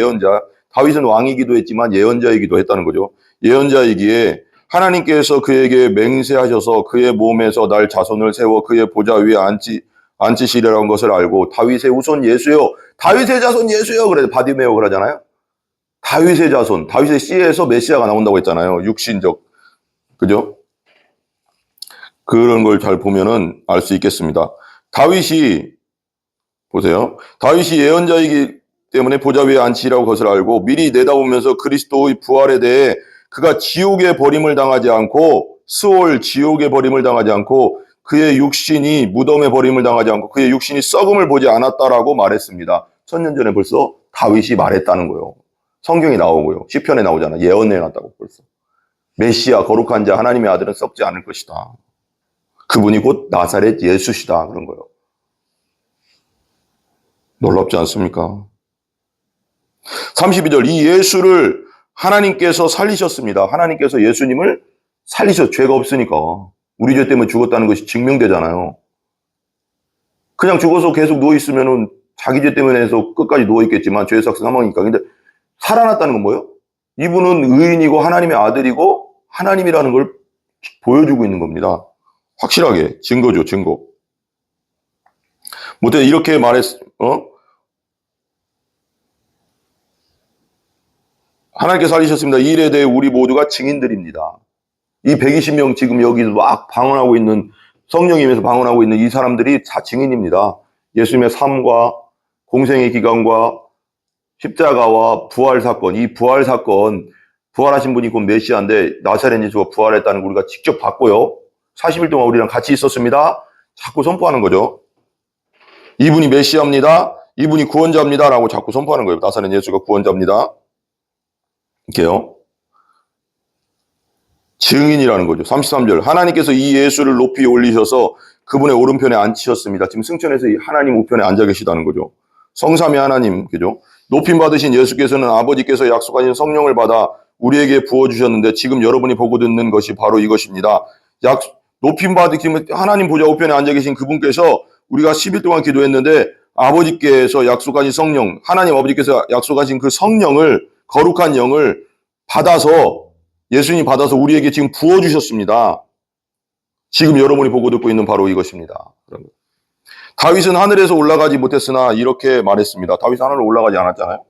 다윗은 왕이기도 했지만 예언자이기도 했다는 거죠. 예언자이기에 하나님께서 그에게 맹세하셔서 그의 몸에서 날 자손을 세워 그의 보좌 위에 앉히시리라는 것을 알고 다윗의 후손 예수여 다윗의 자손 예수여 그래 바디메오 그러잖아요. 다윗의 자손 다윗의 씨에서 메시아가 나온다고 했잖아요. 육신적 그죠? 그런 걸 잘 보면은 알 수 있겠습니다. 다윗이 보세요. 다윗이 예언자이기 때문에 보좌 위에 앉히라고 것을 알고 미리 내다보면서 그리스도의 부활에 대해 그가 지옥의 버림을 당하지 않고 스올 지옥의 버림을 당하지 않고 그의 육신이 무덤의 버림을 당하지 않고 그의 육신이 썩음을 보지 않았다라고 말했습니다. 1000년 전에 벌써 다윗이 말했다는 거예요. 성경이 나오고요. 시편에 나오잖아. 예언해놨다고 벌써. 메시아 거룩한 자 하나님의 아들은 썩지 않을 것이다. 그분이 곧 나사렛 예수시다 그런 거예요. 놀랍지 않습니까? 32절 이 예수를 하나님께서 살리셨습니다. 하나님께서 예수님을 죄가 없으니까. 우리 죄 때문에 죽었다는 것이 증명되잖아요. 그냥 죽어서 계속 누워있으면 자기 죄 때문에 해서 끝까지 누워있겠지만 죄의 삭스 사망이니까. 근데 살아났다는 건 뭐예요? 이분은 의인이고 하나님의 아들이고 하나님이라는 걸 보여주고 있는 겁니다. 확실하게 증거죠, 증거. 못해 이렇게 하나님께서 살리셨습니다. 이 일에 대해 우리 모두가 증인들입니다. 이 120명 지금 여기 막 방언하고 있는 성령이 임해서 방언하고 있는 이 사람들이 다 증인입니다. 예수님의 삶과 공생의 기간과 십자가와 부활 사건, 이 부활 사건, 부활하신 분이 곧 메시아인데 나사렛 예수가 부활했다는 걸 우리가 직접 봤고요. 40일 동안 우리랑 같이 있었습니다. 자꾸 선포하는 거죠. 이분이 메시아입니다. 이분이 구원자입니다. 라고 자꾸 선포하는 거예요. 나사렛 예수가 구원자입니다. 이렇게요. 증인이라는 거죠. 33절 하나님께서 이 예수를 높이 올리셔서 그분의 오른편에 앉히셨습니다. 지금 승천에서 하나님 우편에 앉아 계시다는 거죠. 성삼위 하나님, 그죠? 높임 받으신 예수께서는 아버지께서 약속하신 성령을 받아 우리에게 부어주셨는데 지금 여러분이 보고 듣는 것이 바로 이것입니다. 높임 받으신 하나님 보좌 우편에 앉아 계신 그분께서 우리가 10일 동안 기도했는데 아버지께서 약속하신 성령, 하나님 아버지께서 약속하신 그 성령을 거룩한 영을 받아서 예수님 받아서 우리에게 지금 부어주셨습니다. 지금 여러분이 보고 듣고 있는 바로 이것입니다. 다윗은 하늘에서 올라가지 못했으나 이렇게 말했습니다. 다윗은 하늘로 올라가지 않았잖아요.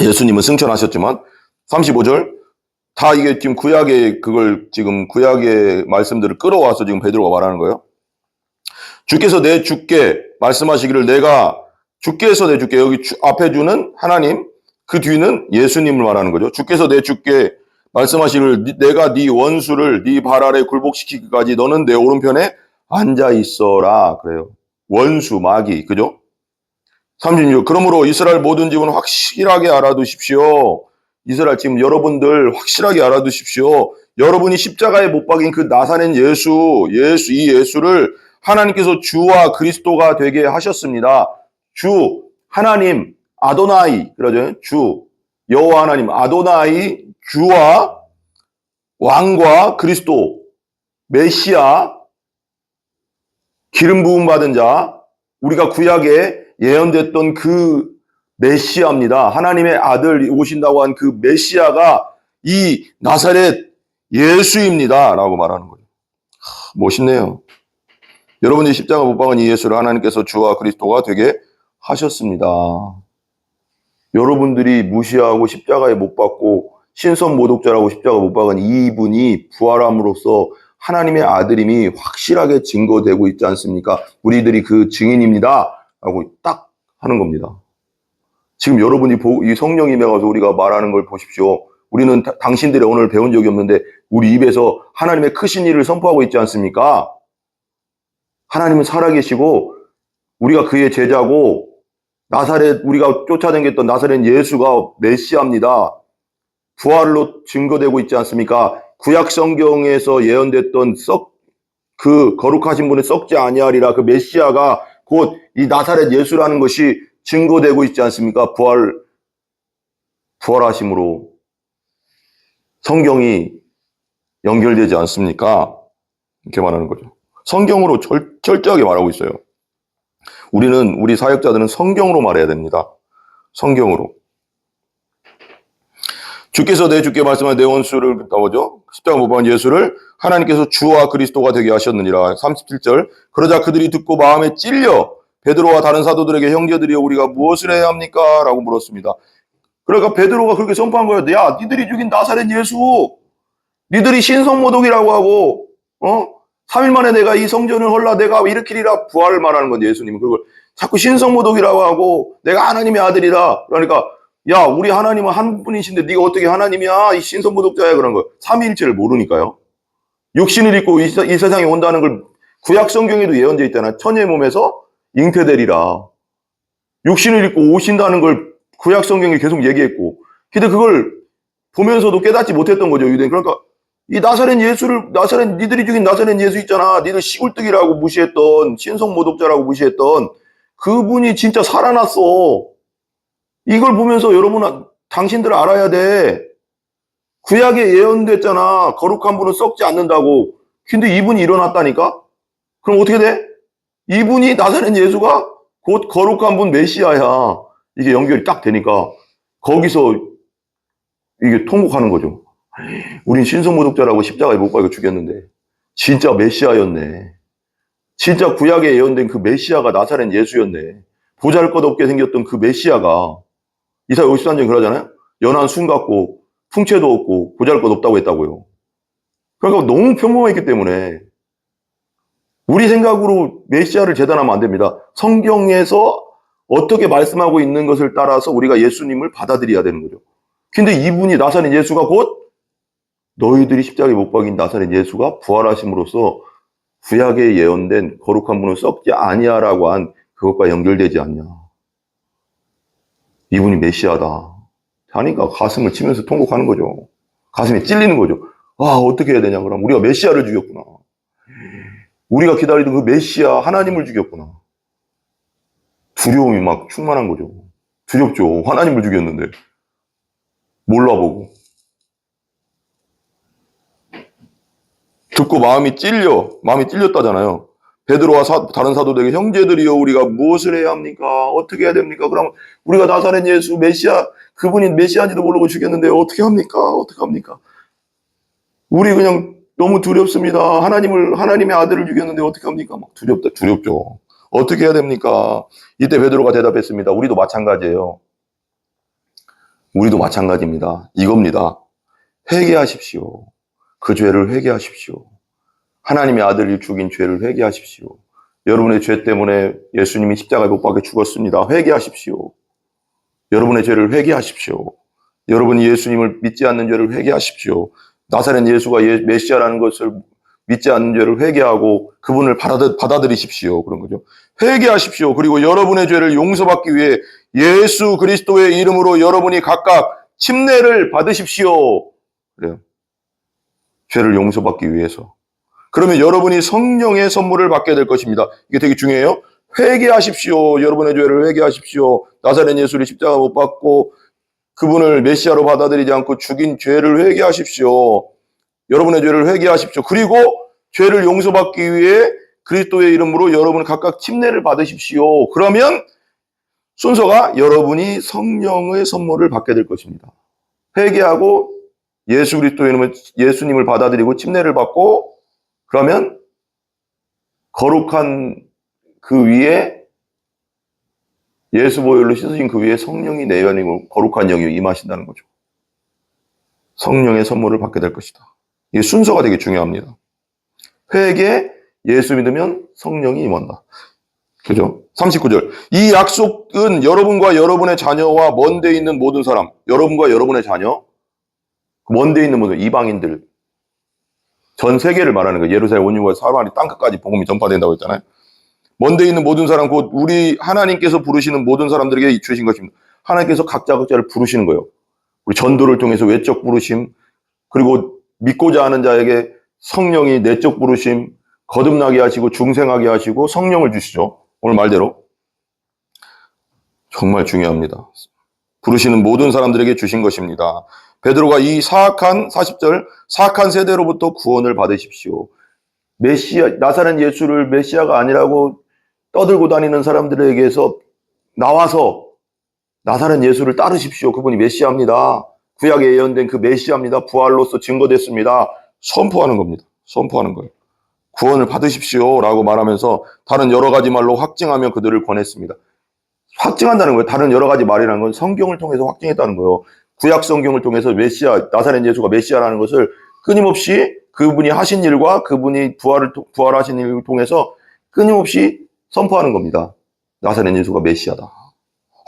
예수님은 승천하셨지만 35절 다 이게 지금 구약의 말씀들을 끌어와서 지금 베드로가 말하는 거예요. 주께서 내 주께 말씀하시기를 내가 주께서 내 주께 여기 앞에 주는 하나님 그 뒤는 예수님을 말하는 거죠. 주께서 내 주께 말씀하시기를 내가 네 원수를 네 발 아래 굴복시키기까지 너는 내 오른편에 앉아 있어라 그래요. 원수 마귀 그죠? 36 그러므로 이스라엘 모든 집은 확실하게 알아두십시오. 이스라엘 지금 여러분들 확실하게 알아두십시오. 여러분이 십자가에 못 박인 그 나사렛 이 예수를 하나님께서 주와 그리스도가 되게 하셨습니다. 주 하나님 아도나이 그러죠. 주 여호와 하나님 아도나이 주와 왕과 그리스도 메시아 기름 부음 받은 자 우리가 구약에 예언됐던 그 메시아입니다. 하나님의 아들 오신다고 한 그 메시아가 이 나사렛 예수입니다. 라고 말하는 거예요. 멋있네요. 여러분이 십자가 못 박은 이 예수를 하나님께서 주와 그리스도가 되게 하셨습니다. 여러분들이 무시하고 십자가에 못 박고 신선 모독자라고 십자가 못 박은 이분이 부활함으로써 하나님의 아들임이 확실하게 증거되고 있지 않습니까? 우리들이 그 증인입니다 라고 딱 하는 겁니다. 지금 여러분이 이 성령 임해가서 우리가 말하는 걸 보십시오. 우리는 당신들의 오늘 배운 적이 없는데 우리 입에서 하나님의 크신 일을 선포하고 있지 않습니까? 하나님은 살아계시고 우리가 그의 제자고 우리가 쫓아다녔던 나사렛 예수가 메시아입니다. 부활로 증거되고 있지 않습니까? 구약 성경에서 예언됐던 그 거룩하신 분의 썩지 아니하리라 그 메시아가 곧 이 나사렛 예수라는 것이 증거되고 있지 않습니까? 부활하심으로 성경이 연결되지 않습니까? 이렇게 말하는 거죠. 성경으로 철저하게 말하고 있어요. 우리 사역자들은 성경으로 말해야 됩니다. 성경으로. 주께서 내 주께 말씀한 내 원수를 뭐죠? 십자가 못 박은 예수를 하나님께서 주와 그리스도가 되게 하셨느니라. 37절. 그러자 그들이 듣고 마음에 찔려 베드로와 다른 사도들에게 형제들이여 우리가 무엇을 해야 합니까? 라고 물었습니다. 그러니까 베드로가 그렇게 선포한 거예요. 야, 니들이 죽인 나사렛 예수, 니들이 신성모독이라고 하고 3일 만에 내가 이 성전을 헐라 내가 일으키리라 부활을 말하는 건 예수님은 그걸 자꾸 신성모독이라고 하고 내가 하나님의 아들이다. 그러니까 야, 우리 하나님은 한 분이신데 네가 어떻게 하나님이야? 이 신성모독자야 그런 거. 삼위일체를 모르니까요. 육신을 입고 이 세상에 온다는 걸 구약 성경에도 예언되어 있잖아요. 천의 몸에서 잉태되리라. 육신을 입고 오신다는 걸 구약 성경에 계속 얘기했고, 근데 그걸 보면서도 깨닫지 못했던 거죠, 유대인. 그러니까 이 니들이 죽인 나사렛 예수 있잖아. 니들 시골뜨기라고 무시했던 신성모독자라고 무시했던 그분이 진짜 살아났어. 이걸 보면서 당신들 알아야 돼. 구약에 예언됐잖아. 거룩한 분은 썩지 않는다고. 근데 이분이 일어났다니까? 그럼 어떻게 돼? 이분이 나사렛 예수가 곧 거룩한 분 메시아야. 이게 연결이 딱 되니까 거기서 이게 통곡하는 거죠. 우린 신성모독자라고 십자가에 못 박아 죽였는데 진짜 메시아였네. 진짜 구약에 예언된 그 메시아가 나사렛 예수였네. 보잘것없게 생겼던 그 메시아가 이사야 53장 그러잖아요. 연한 순 같고 풍채도 없고 보잘것없다고 했다고요. 그러니까 너무 평범했기 때문에 우리 생각으로 메시아를 재단하면 안 됩니다. 성경에서 어떻게 말씀하고 있는 것을 따라서 우리가 예수님을 받아들여야 되는 거죠. 근데 이분이 나사렛 예수가 곧 너희들이 십자가에 못 박인 나사렛 예수가 부활하심으로써 구약에 예언된 거룩한 분은 썩지 아니하라고 한 그것과 연결되지 않냐. 이분이 메시아다. 하니까 가슴을 치면서 통곡하는 거죠. 가슴이 찔리는 거죠. 아, 어떻게 해야 되냐. 그럼 우리가 메시아를 죽였구나. 우리가 기다리던 그 메시아 하나님을 죽였구나. 두려움이 막 충만한 거죠. 두렵죠. 하나님을 죽였는데. 몰라보고. 듣고 마음이 찔렸다잖아요. 베드로와 다른 사도들에게 형제들이여 우리가 무엇을 해야 합니까? 어떻게 해야 됩니까? 그럼 우리가 나사렛 예수 메시아 그분이 메시아인지도 모르고 죽였는데 어떻게 합니까? 어떻게 합니까? 우리 그냥 너무 두렵습니다. 하나님의 아들을 죽였는데 어떻게 합니까? 막 두렵죠. 어떻게 해야 됩니까? 이때 베드로가 대답했습니다. 우리도 마찬가지예요. 우리도 마찬가지입니다. 이겁니다. 회개하십시오. 그 죄를 회개하십시오. 하나님의 아들을 죽인 죄를 회개하십시오. 여러분의 죄 때문에 예수님이 십자가에 못 박혀 죽었습니다. 회개하십시오. 여러분의 죄를 회개하십시오. 여러분이 예수님을 믿지 않는 죄를 회개하십시오. 나사렛 예수가 메시아라는 것을 믿지 않는 죄를 회개하고 그분을 받아들이십시오. 그런 거죠. 회개하십시오. 그리고 여러분의 죄를 용서받기 위해 예수 그리스도의 이름으로 여러분이 각각 침례를 받으십시오. 그래요. 죄를 용서받기 위해서. 그러면 여러분이 성령의 선물을 받게 될 것입니다. 이게 되게 중요해요. 회개하십시오. 여러분의 죄를 회개하십시오. 나사렛 예수를 십자가 못 박고 그분을 메시아로 받아들이지 않고 죽인 죄를 회개하십시오. 여러분의 죄를 회개하십시오. 그리고 죄를 용서받기 위해 그리스도의 이름으로 여러분 각각 침례를 받으십시오. 그러면 순서가 여러분이 성령의 선물을 받게 될 것입니다. 회개하고 예수 그리스도의 이름으로 예수님을 받아들이고 침례를 받고 그러면 거룩한 그 위에 예수 보혈로 씻으신 그 위에 성령이 내 안에 거룩한 영이 임하신다는 거죠. 성령의 선물을 받게 될 것이다. 이게 순서가 되게 중요합니다. 회개, 예수 믿으면 성령이 임한다. 그죠? 39절. 이 약속은 여러분과 여러분의 자녀와 먼 데 있는 모든 사람, 여러분과 여러분의 자녀, 먼 데 있는 모든 이방인들, 전 세계를 말하는 거예요. 예루살렘 온유와 사마리 땅끝까지 복음이 전파된다고 했잖아요. 먼 데 있는 모든 사람, 곧 우리 하나님께서 부르시는 모든 사람들에게 주신 것입니다. 하나님께서 각자를 부르시는 거예요. 우리 전도를 통해서 외적 부르심, 그리고 믿고자 하는 자에게 성령이 내적 부르심, 거듭나게 하시고 중생하게 하시고 성령을 주시죠. 오늘 말대로. 정말 중요합니다. 부르시는 모든 사람들에게 주신 것입니다. 베드로가 이 사악한 40절 사악한 세대로부터 구원을 받으십시오. 메시아, 나사렛 예수를 메시아가 아니라고 떠들고 다니는 사람들에게서 나와서 나사렛 예수를 따르십시오. 그분이 메시아입니다. 구약에 예언된 그 메시아입니다. 부활로서 증거됐습니다. 선포하는 겁니다. 선포하는 거예요. 구원을 받으십시오 라고 말하면서 다른 여러 가지 말로 확증하며 그들을 권했습니다. 확증한다는 거예요. 다른 여러 가지 말이라는 건 성경을 통해서 확증했다는 거예요. 구약 성경을 통해서 메시아, 나사렛 예수가 메시아라는 것을 끊임없이 그분이 하신 일과 그분이 부활하신 일을 통해서 끊임없이 선포하는 겁니다. 나사렛 예수가 메시아다.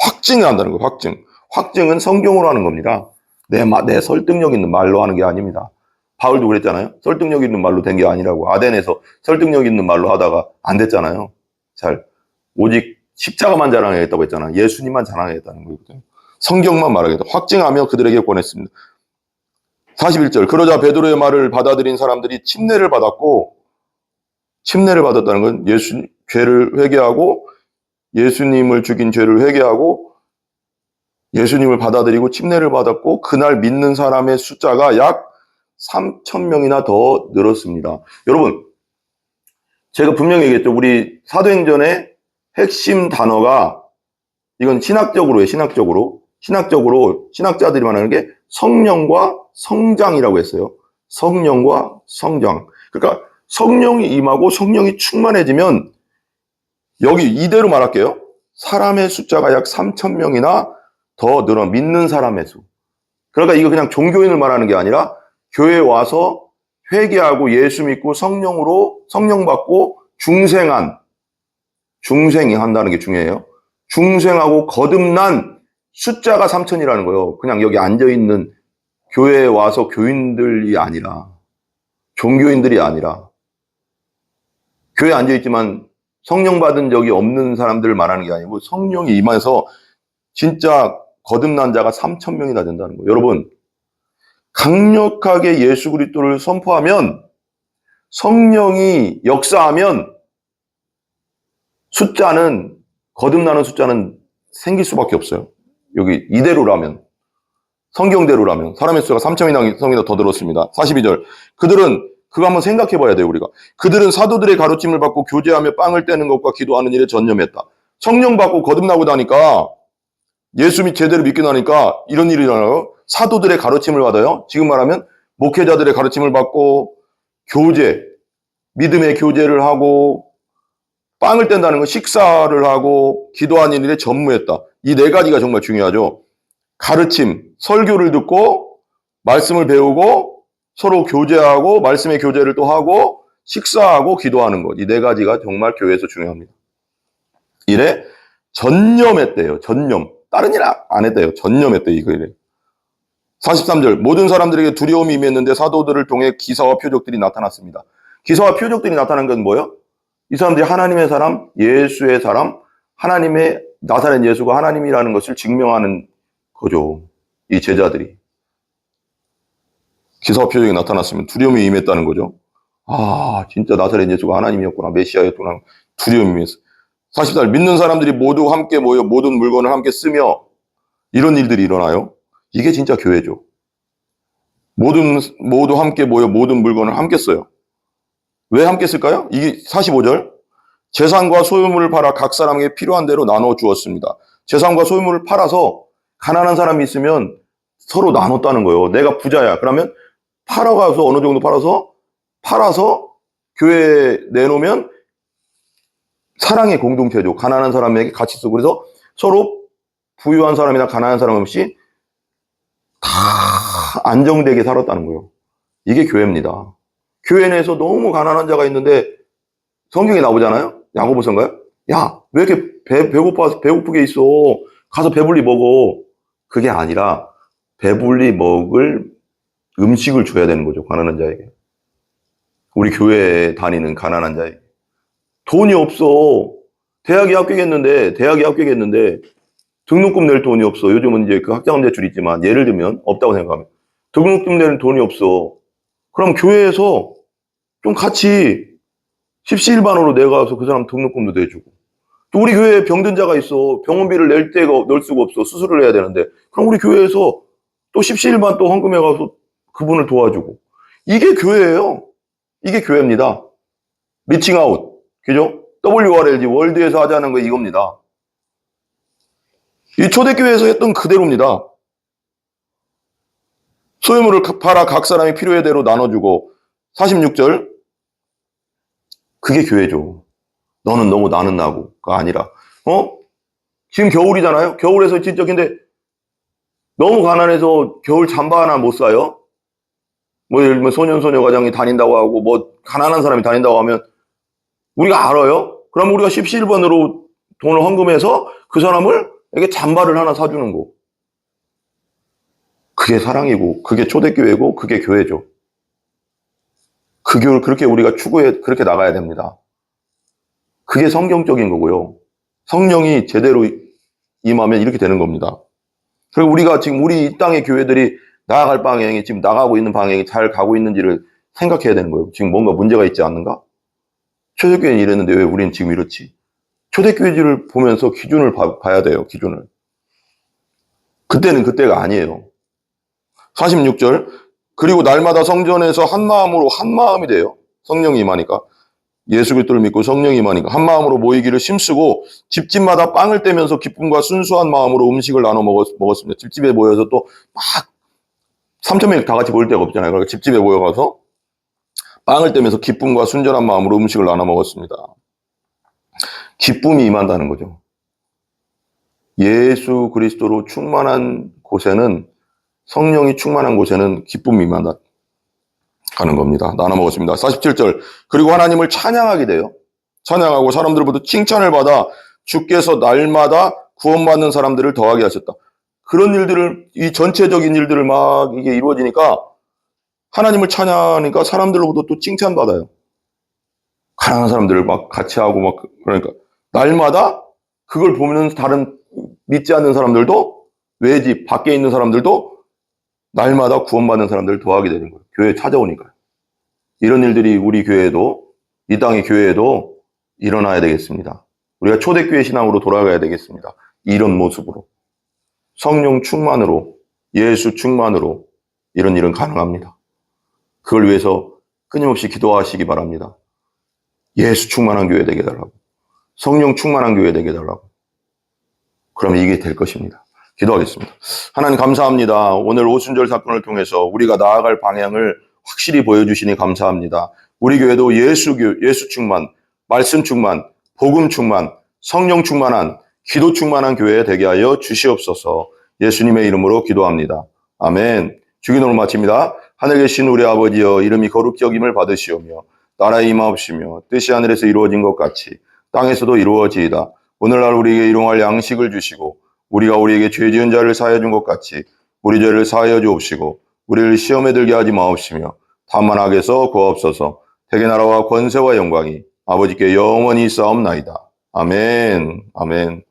확증을 한다는 거예요. 확증. 확증은 성경으로 하는 겁니다. 내 설득력 있는 말로 하는 게 아닙니다. 바울도 그랬잖아요. 설득력 있는 말로 된 게 아니라고. 아덴에서 설득력 있는 말로 하다가 안 됐잖아요. 오직 십자가만 자랑하겠다고 했잖아요. 예수님만 자랑하겠다는 거거든요. 성경만 말하겠다. 확증하며 그들에게 권했습니다. 41절. 그러자 베드로의 말을 받아들인 사람들이 침례를 받았고, 침례를 받았다는 건 죄를 회개하고 예수님을 죽인 죄를 회개하고 예수님을 받아들이고 침례를 받았고 그날 믿는 사람의 숫자가 약 3,000명이나 더 늘었습니다. 여러분, 제가 분명히 얘기했죠. 우리 사도행전의 핵심 단어가 이건 신학적으로예요. 신학적으로 신학자들이 말하는 게 성령과 성장이라고 했어요. 성령과 성장. 그러니까 성령이 임하고 성령이 충만해지면 여기 이대로 말할게요. 사람의 숫자가 약 3,000명이나 더 늘어. 믿는 사람의 수. 그러니까 이거 그냥 종교인을 말하는 게 아니라 교회에 와서 회개하고 예수 믿고 성령 받고 중생이 한다는 게 중요해요. 중생하고 거듭난 숫자가 3,000이라는 거예요. 그냥 여기 앉아있는 교회에 와서 교인들이 아니라, 종교인들이 아니라, 교회에 앉아있지만 성령 받은 적이 없는 사람들을 말하는 게 아니고 성령이 임해서 진짜 거듭난 자가 3,000명이나 된다는 거예요. 여러분, 강력하게 예수 그리스도를 선포하면 성령이 역사하면 거듭나는 숫자는 생길 수밖에 없어요. 여기 이대로라면, 성경대로라면 사람의 수가 3,000명이나 더 들었습니다. 42절. 그거 한번 생각해 봐야 돼요, 우리가. 그들은 사도들의 가르침을 받고 교제하며 빵을 떼는 것과 기도하는 일에 전념했다. 성령 받고 거듭나고 나니까 예수 제대로 믿고 나니까 이런 일이 일어나요. 사도들의 가르침을 받아요. 지금 말하면 목회자들의 가르침을 받고 믿음의 교제를 하고 빵을 뗀다는 건 식사를 하고 기도하는 일에 전무했다. 이 네 가지가 정말 중요하죠. 가르침, 설교를 듣고 말씀을 배우고 서로 교제하고 말씀의 교제를 또 하고 식사하고 기도하는 것. 이 네 가지가 정말 교회에서 중요합니다. 이래 전념했대요. 전념. 다른 일 안 했대요. 전념했대요. 이거 이래. 43절. 모든 사람들에게 두려움이 임했는데 사도들을 통해 기사와 표적들이 나타났습니다. 기사와 표적들이 나타난 건 뭐예요? 이 사람들이 하나님의 사람, 예수의 사람, 하나님의 나사렛 예수가 하나님이라는 것을 증명하는 거죠. 이 제자들이. 기사와 표적이 나타났으면 두려움이 임했다는 거죠. 아, 진짜 나사렛 예수가 하나님이었구나. 메시아였구나. 두려움이 임했어. 44절. 믿는 사람들이 모두 함께 모여 모든 물건을 함께 쓰며 이런 일들이 일어나요. 이게 진짜 교회죠. 모두 함께 모여 모든 물건을 함께 써요. 왜 함께 쓸까요? 이게 45절. 재산과 소유물을 팔아 각 사람에게 필요한 대로 나눠 주었습니다. 재산과 소유물을 팔아서 가난한 사람이 있으면 서로 나눴다는 거예요. 내가 부자야. 그러면 팔아가서 어느 정도 팔아서 교회에 내놓으면 사랑의 공동체죠. 가난한 사람에게 같이 쓰고 그래서 서로 부유한 사람이나 가난한 사람 없이 다 안정되게 살았다는 거예요. 이게 교회입니다. 교회 내에서 너무 가난한 자가 있는데 성경에 나오잖아요. 야고보서인가요? 야, 왜 이렇게 배고프게 있어? 가서 배불리 먹어. 그게 아니라 배불리 먹을 음식을 줘야 되는 거죠. 가난한 자에게. 우리 교회에 다니는 가난한 자에게. 돈이 없어. 대학에 합격했는데 등록금 낼 돈이 없어. 요즘은 이제 그 학자금 대출이 있지만 예를 들면 없다고 생각하면 등록금 낼 돈이 없어. 그럼 교회에서 좀 같이 십시일반으로 내가서 그 사람 등록금도 내주고, 또 우리 교회에 병든 자가 있어. 병원비를 낼 수가 없어. 수술을 해야 되는데 그럼 우리 교회에서 또 십시일반 또 헌금해 가서 그분을 도와주고. 이게 교회예요. 이게 교회입니다. 리칭아웃, 그죠? WRLG, 월드에서 하자는 거 이겁니다. 이 초대교회에서 했던 그대로입니다. 소유물을 팔아 각 사람이 필요의 대로 나눠주고. 46절, 그게 교회죠. 너는 너고 나는 나고가 아니라, 지금 겨울이잖아요. 겨울에서 진짜 근데 너무 가난해서 겨울 잠바 하나 못 사요. 뭐 예를 들면 소년소녀 과장이 다닌다고 하고 뭐 가난한 사람이 다닌다고 하면 우리가 알아요? 그럼 우리가 십시일반으로 돈을 헌금해서 그 사람에게 잠바를 하나 사주는 거. 그게 사랑이고, 그게 초대교회고, 그게 교회죠. 그 교회를 그렇게 우리가 추구해, 그렇게 나가야 됩니다. 그게 성경적인 거고요. 성령이 제대로 임하면 이렇게 되는 겁니다. 그리고 우리가 지금 우리 이 땅의 교회들이 나아갈 방향이, 지금 나가고 있는 방향이 잘 가고 있는지를 생각해야 되는 거예요. 지금 뭔가 문제가 있지 않는가? 초대교회는 이랬는데 왜 우리는 지금 이렇지? 초대교회를 보면서 기준을 봐야 돼요. 기준을. 그때는 그때가 아니에요. 46절, 그리고 날마다 성전에서 한 마음으로, 한 마음이 돼요. 성령이 임하니까. 예수 그리스도를 믿고 성령이 임하니까 한 마음으로 모이기를 힘쓰고 집집마다 빵을 떼면서 기쁨과 순수한 마음으로 음식을 나눠 먹었습니다. 집집에 모여서 또 막 3,000명 다 같이 모일 데가 없잖아요. 그러니까 집집에 모여가서 빵을 떼면서 기쁨과 순전한 마음으로 음식을 나눠 먹었습니다. 기쁨이 임한다는 거죠. 예수 그리스도로 충만한 곳에는, 성령이 충만한 곳에는 기쁨이 임한다 하는 겁니다. 나눠 먹었습니다. 47절, 그리고 하나님을 찬양하게 돼요. 찬양하고 사람들로부터 칭찬을 받아 주께서 날마다 구원받는 사람들을 더하게 하셨다. 그런 일들을, 이 전체적인 일들을 막 이게 이루어지니까 하나님을 찬양하니까 사람들로부터 또 칭찬받아요. 가난한 사람들을 막 같이 하고 막, 그러니까 날마다 그걸 보면 다른 믿지 않는 사람들도, 외집 밖에 있는 사람들도 날마다 구원받는 사람들을 도와하게 되는 거예요. 교회에 찾아오니까요. 이런 일들이 우리 교회에도, 이 땅의 교회에도 일어나야 되겠습니다. 우리가 초대교회 신앙으로 돌아가야 되겠습니다. 이런 모습으로. 성령 충만으로, 예수 충만으로 이런 일은 가능합니다. 그걸 위해서 끊임없이 기도하시기 바랍니다. 예수 충만한 교회 되게 해달라고. 성령 충만한 교회 되게 해달라고. 그러면 이게 될 것입니다. 기도하겠습니다. 하나님 감사합니다. 오늘 오순절 사건을 통해서 우리가 나아갈 방향을 확실히 보여주시니 감사합니다. 우리 교회도 예수 충만, 말씀 충만, 복음 충만, 성령 충만한, 기도 충만한 교회 되게 하여 주시옵소서. 예수님의 이름으로 기도합니다. 아멘. 주기도를 마칩니다. 하늘에 계신 우리 아버지여, 이름이 거룩히 여김을 받으시오며 나라의 임하옵시며 뜻이 하늘에서 이루어진 것 같이 땅에서도 이루어지이다. 오늘날 우리에게 일용할 양식을 주시고 우리가 우리에게 죄 지은 자를 사하여 준 것 같이 우리 죄를 사하여 주옵시고 우리를 시험에 들게 하지 마옵시며 다만 악에서 구하옵소서. 대개 나라와 권세와 영광이 아버지께 영원히 있사옵나이다. 아멘. 아멘.